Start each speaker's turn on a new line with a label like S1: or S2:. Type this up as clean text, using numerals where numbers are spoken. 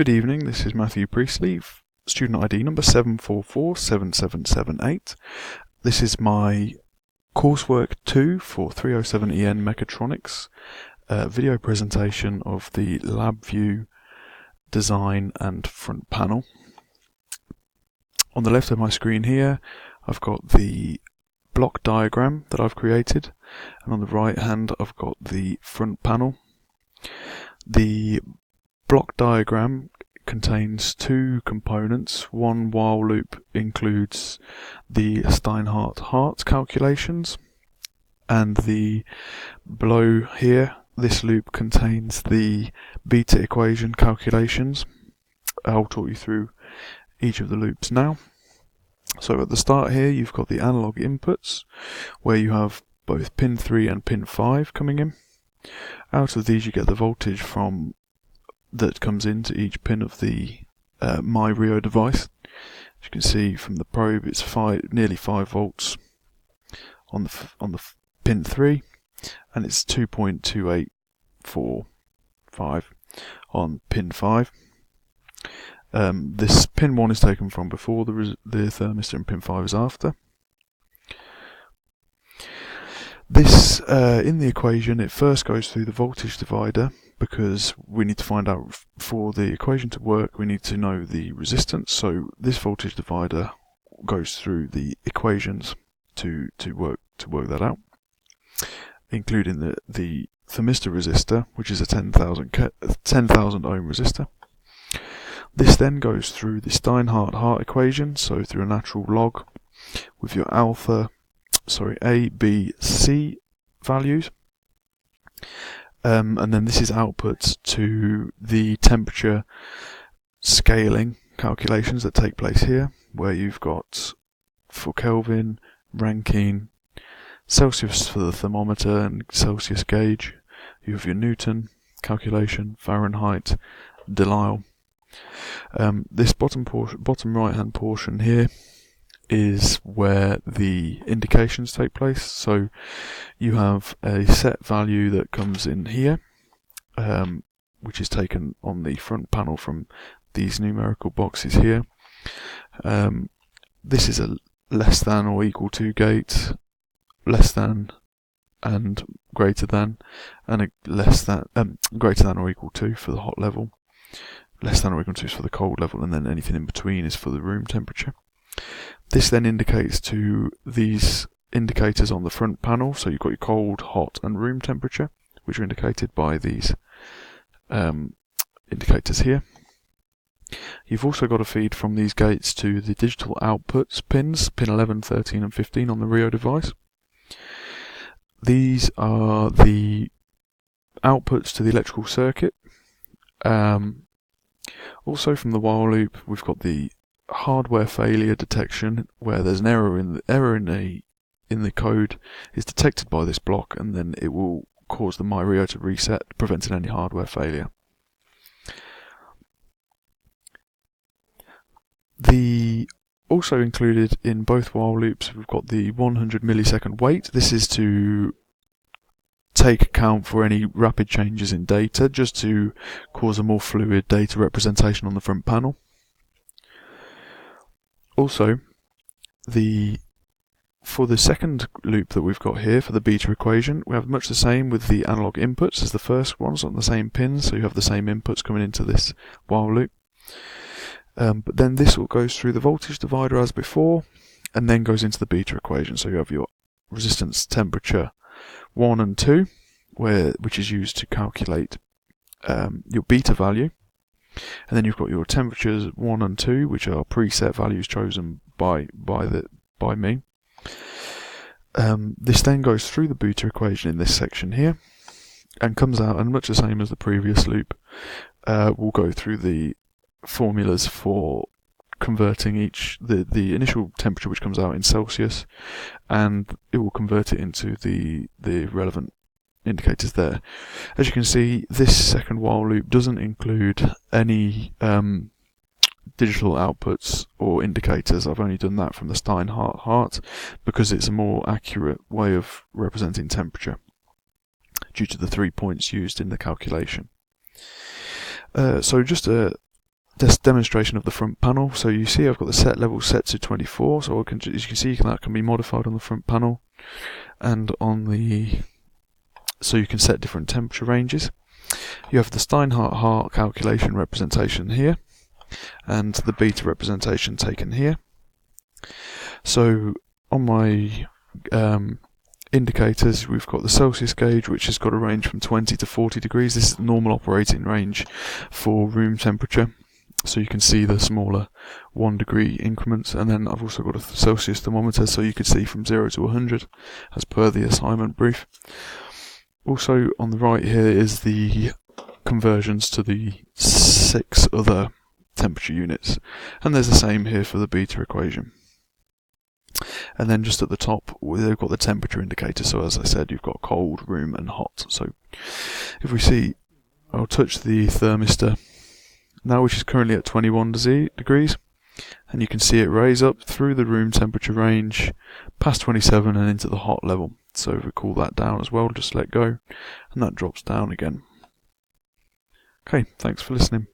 S1: Good evening, this is Matthew Priestley, student ID number 7447778. This is my coursework 2 for 307EN Mechatronics video presentation of the LabVIEW design and front panel. On the left of my screen here I've got the block diagram that I've created, and on the right hand I've got the front panel. The block diagram contains two components. One while loop includes the Steinhardt calculations, and the below here, this loop contains the beta equation calculations. I'll talk you through each of the loops now. So at the start here you've got the analog inputs, where you have both pin 3 and pin 5 coming in. Out of these you get the voltage that comes into each pin of the MyRio device. As you can see from the probe, it's nearly 5 volts on the pin 3, and it's 2.2845 on pin 5. This pin 1 is taken from before the thermistor, and pin 5 is after. This, in the equation, it first goes through the voltage divider, because we need to find out, for the equation to work, we need to know the resistance. So this voltage divider goes through the equations to work that out, including the thermistor resistor, which is a 10,000 ohm resistor. This then goes through the Steinhardt equation, so through a natural log with your A, B, C values. And then this is output to the temperature scaling calculations that take place here, where you've got for Kelvin, Rankine, Celsius for the thermometer and Celsius gauge. You have your Newton calculation, Fahrenheit, Delisle. This bottom right hand portion here is where the indications take place. So you have a set value that comes in here, which is taken on the front panel from these numerical boxes here. This is a less than or equal to gate, less than and greater than, and a less than greater than or equal to for the hot level, less than or equal to is for the cold level, and then anything in between is for the room temperature. This then indicates to these indicators on the front panel. So you've got your cold, hot and room temperature, which are indicated by these indicators here. You've also got a feed from these gates to the digital outputs pins, pin 11, 13 and 15 on the Rio device. These are the outputs to the electrical circuit. Also from the while loop we've got the hardware failure detection, where there's an error in the code is detected by this block, and then it will cause the MyRio to reset, preventing any hardware failure. Also included in both while loops we've got the 100 millisecond wait. This is to take account for any rapid changes in data, just to cause a more fluid data representation on the front panel. Also, for the second loop that we've got here for the beta equation, we have much the same with the analog inputs as the first ones on the same pins, so you have the same inputs coming into this while loop. But then this all goes through the voltage divider as before, and then goes into the beta equation. So you have your resistance temperature 1 and 2, which is used to calculate your beta value. And then you've got your temperatures 1 and 2, which are preset values chosen by me. This then goes through the beta equation in this section here, and comes out, and much the same as the previous loop, we'll go through the formulas for converting the initial temperature, which comes out in Celsius, and it will convert it into the relevant indicators there. As you can see, this second while loop doesn't include any digital outputs or indicators. I've only done that from the Steinhardt because it's a more accurate way of representing temperature due to the 3 points used in the calculation. So just a this demonstration of the front panel. So you see I've got the set level set to 24, so as you can see that can be modified on the front panel, and on the, so you can set different temperature ranges. You have the Steinhardt calculation representation here, and the beta representation taken here. So on my indicators, we've got the Celsius gauge, which has got a range from 20 to 40 degrees. This is the normal operating range for room temperature. So you can see the smaller 1 degree increments, and then I've also got a Celsius thermometer, so you can see from 0 to 100 as per the assignment brief. Also on the right here is the conversions to the 6 other temperature units, and there's the same here for the beta equation. And then just at the top, they've got the temperature indicator. So as I said, you've got cold, room, and hot. So if we see, I'll touch the thermistor now, which is currently at 21 degrees, and you can see it raise up through the room temperature range, past 27 and into the hot level. So if we cool that down as well, just let go, and that drops down again. Okay, thanks for listening.